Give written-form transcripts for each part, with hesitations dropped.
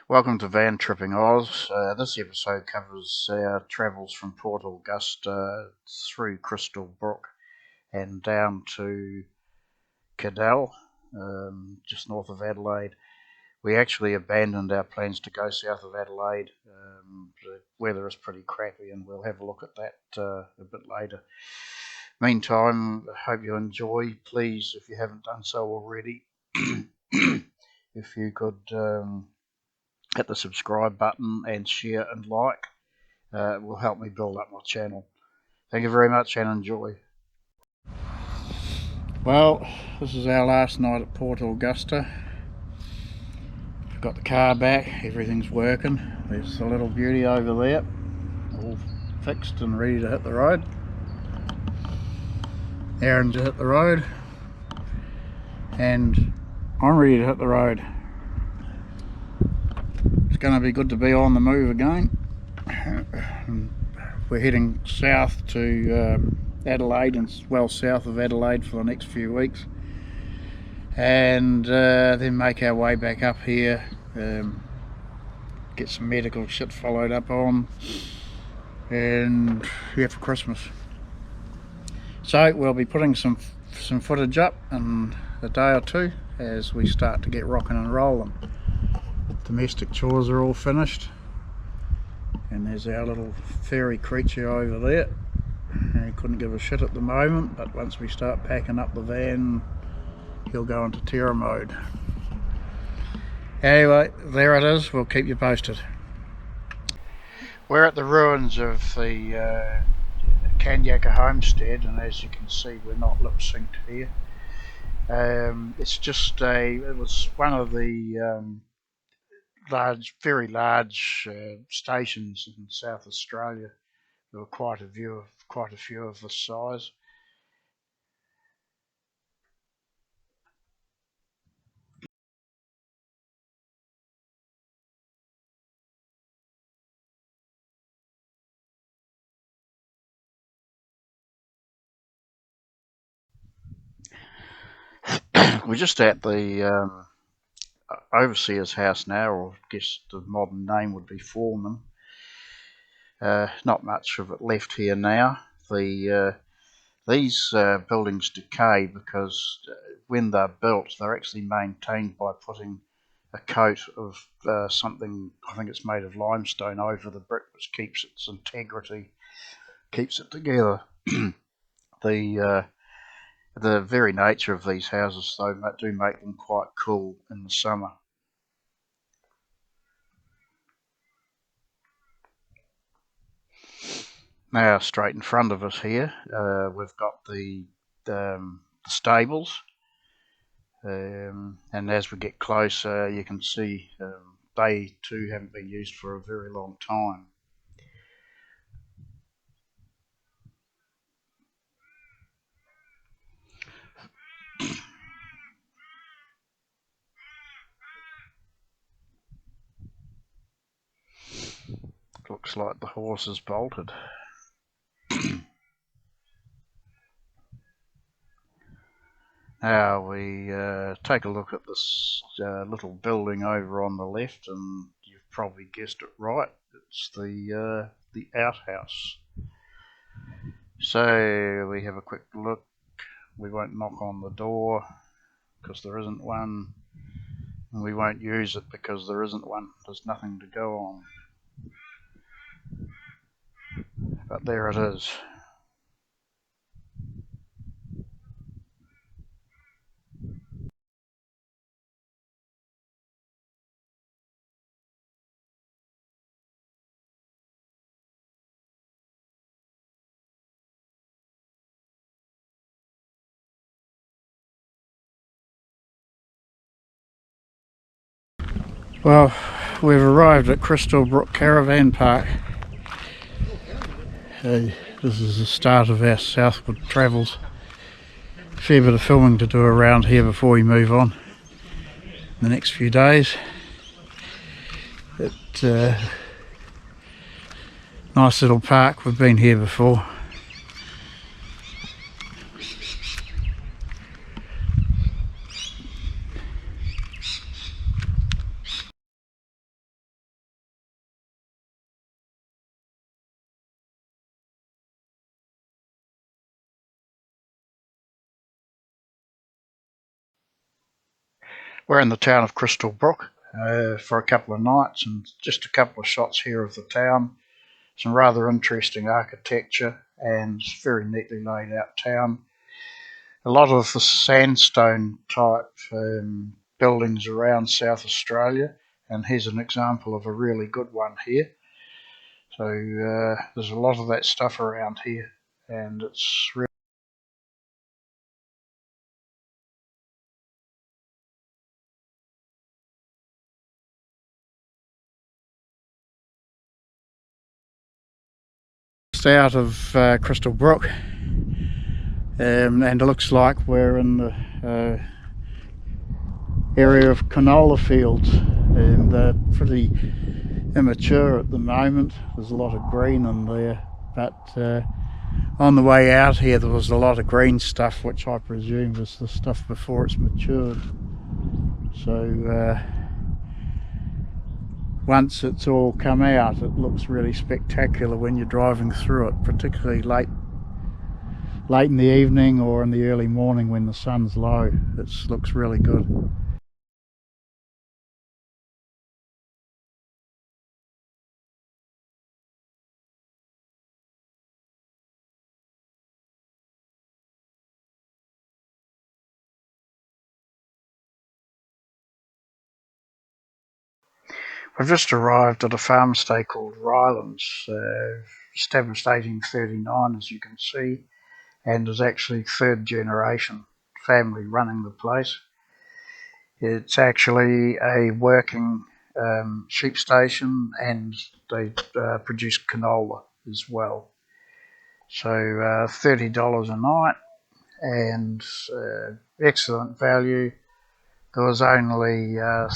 Welcome to Van Tripping Oz. This episode covers our travels from Port Augusta through Crystal Brook and down to Cadell, just north of Adelaide. We actually abandoned our plans to go south of Adelaide. The weather is pretty crappy and we'll have a look at that a bit later. Meantime, I hope you enjoy. Please, if you haven't done so already, if you could hit the subscribe button and share and like. It will help me build up my channel. Thank you very much and enjoy. Well, this is our last night at Port Augusta. We've got the car back, everything's working. There's the little beauty over there, all fixed and ready to hit the road. Aaron's to hit the road, and I'm ready to hit the road. It's going to be good to be on the move again. We're heading south to Adelaide, and well south of Adelaide for the next few weeks, and then make our way back up here, get some medical shit followed up on, and here for Christmas. So we'll be putting some footage up in a day or two as we start to get rocking and rolling. Domestic chores are all finished, and there's our little fairy creature over there. He couldn't give a shit at the moment, but once we start packing up the van, he'll go into terror mode. Anyway, there it is. We'll keep you posted. We're at the ruins of the Kanyaka homestead, and as you can see, we're not lip synced here. It's just it was one of the very large stations in South Australia. There were quite a few of this size. We're just at the overseer's house now, or I guess the modern name would be foreman. Not much of it left here now. These buildings decay because when they're built, they're actually maintained by putting a coat of something, I think it's made of limestone, over the brick, which keeps its integrity, keeps it together. The very nature of these houses, though, do make them quite cool in the summer. Now, straight in front of us here, we've got the stables, and as we get closer, you can see they too haven't been used for a very long time. Looks like the horse is bolted. Now we take a look at this little building over on the left, and you've probably guessed it right. It's the outhouse. So we have a quick look. We won't knock on the door because there isn't one, and we won't use it because there isn't one. There's nothing to go on. But there it is. Well, we've arrived at Crystal Brook Caravan Park. This is the start of our southward travels. A fair bit of filming to do around here before we move on in the next few days. It's a nice little park. We've been here before. We're in the town of Crystal Brook for a couple of nights, and just a couple of shots here of the town. Some rather interesting architecture and very neatly laid out town. A lot of the sandstone type buildings around South Australia, and here's an example of a really good one here. So there's a lot of that stuff around here, and it's really out of Crystal Brook, and it looks like we're in the area of canola fields, and they're pretty immature at the moment. There's a lot of green in there, but on the way out here there was a lot of green stuff, which I presume was the stuff before it's matured. So once it's all come out, it looks really spectacular when you're driving through it, particularly late in the evening or in the early morning when the sun's low. It looks really good. We've just arrived at a farm stay called Rylands, established 1839, as you can see, and is actually third generation family running the place. It's actually a working sheep station, and they produce canola as well. So $30 a night, and excellent value. There was only a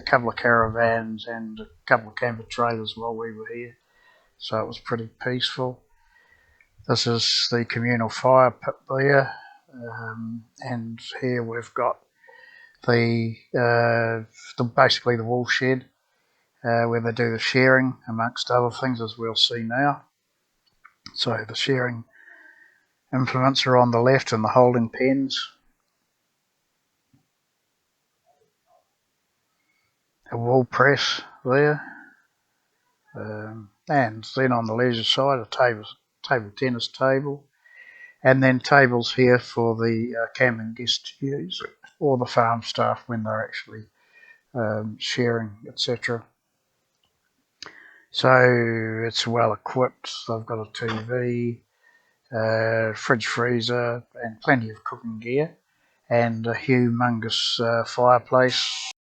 couple of caravans and a couple of camper trailers while we were here, so it was pretty peaceful. This is the communal fire pit there, and here we've got the basically the wool shed where they do the shearing, amongst other things, as we'll see now. So the shearing implements are on the left and the holding pens. A wool press there, and then on the leisure side a table tennis table, and then tables here for the camping guests to use, or the farm staff when they're actually shearing, etc. So it's well equipped. They've got a TV, fridge, freezer, and plenty of cooking gear, and a humongous fireplace.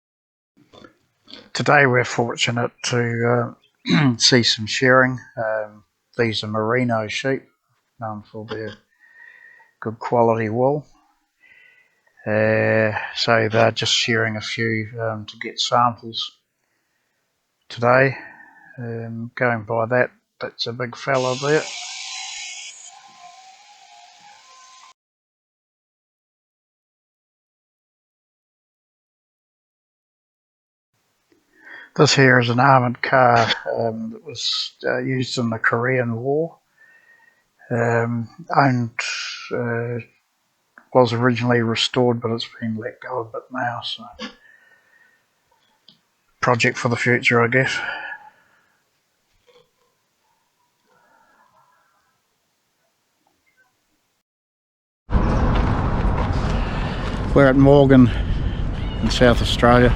Today we're fortunate to see some shearing. These are merino sheep, known for their good quality wool. So they're just shearing a few to get samples today. Going by that, that's a big fella there. This here is an armoured car that was used in the Korean War. Owned, was originally restored, but it's been let go a bit now. So, project for the future, I guess. We're at Morgan in South Australia.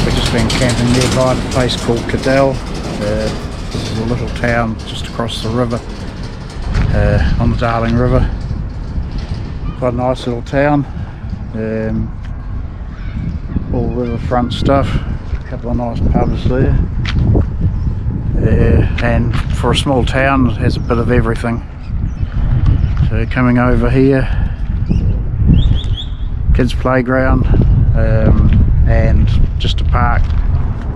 We've just been camping nearby at a place called Cadell. This is a little town just across the river, on the Darling River. Quite a nice little town. All riverfront stuff. A couple of nice pubs there. And for a small town, it has a bit of everything. So coming over here, kids' playground, and just a park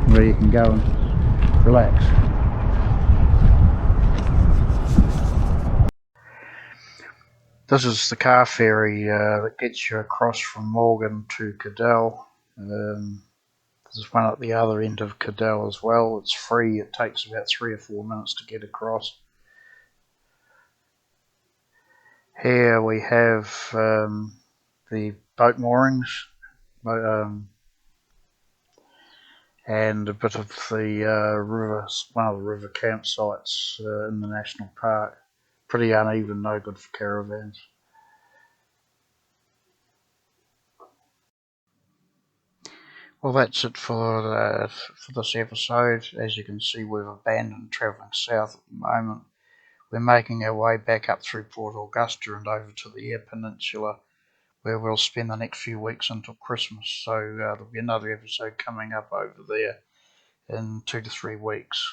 where you can go and relax. This is the car ferry that gets you across from Morgan to Cadell. There's one at the other end of Cadell as well. It's free. It takes about 3 or 4 minutes to get across. Here we have the boat moorings, and a bit of the river, one of the river campsites in the national park. Pretty uneven, no good for caravans. Well, that's it for this episode. As you can see, we've abandoned travelling south at the moment. We're making our way back up through Port Augusta and over to the Eyre Peninsula, where we'll spend the next few weeks until Christmas. So there'll be another episode coming up over there in 2 to 3 weeks.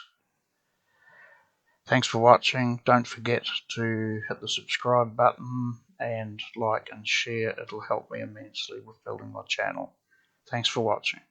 Thanks for watching. Don't forget to hit the subscribe button and like and share. It'll help me immensely with building my channel. Thanks for watching.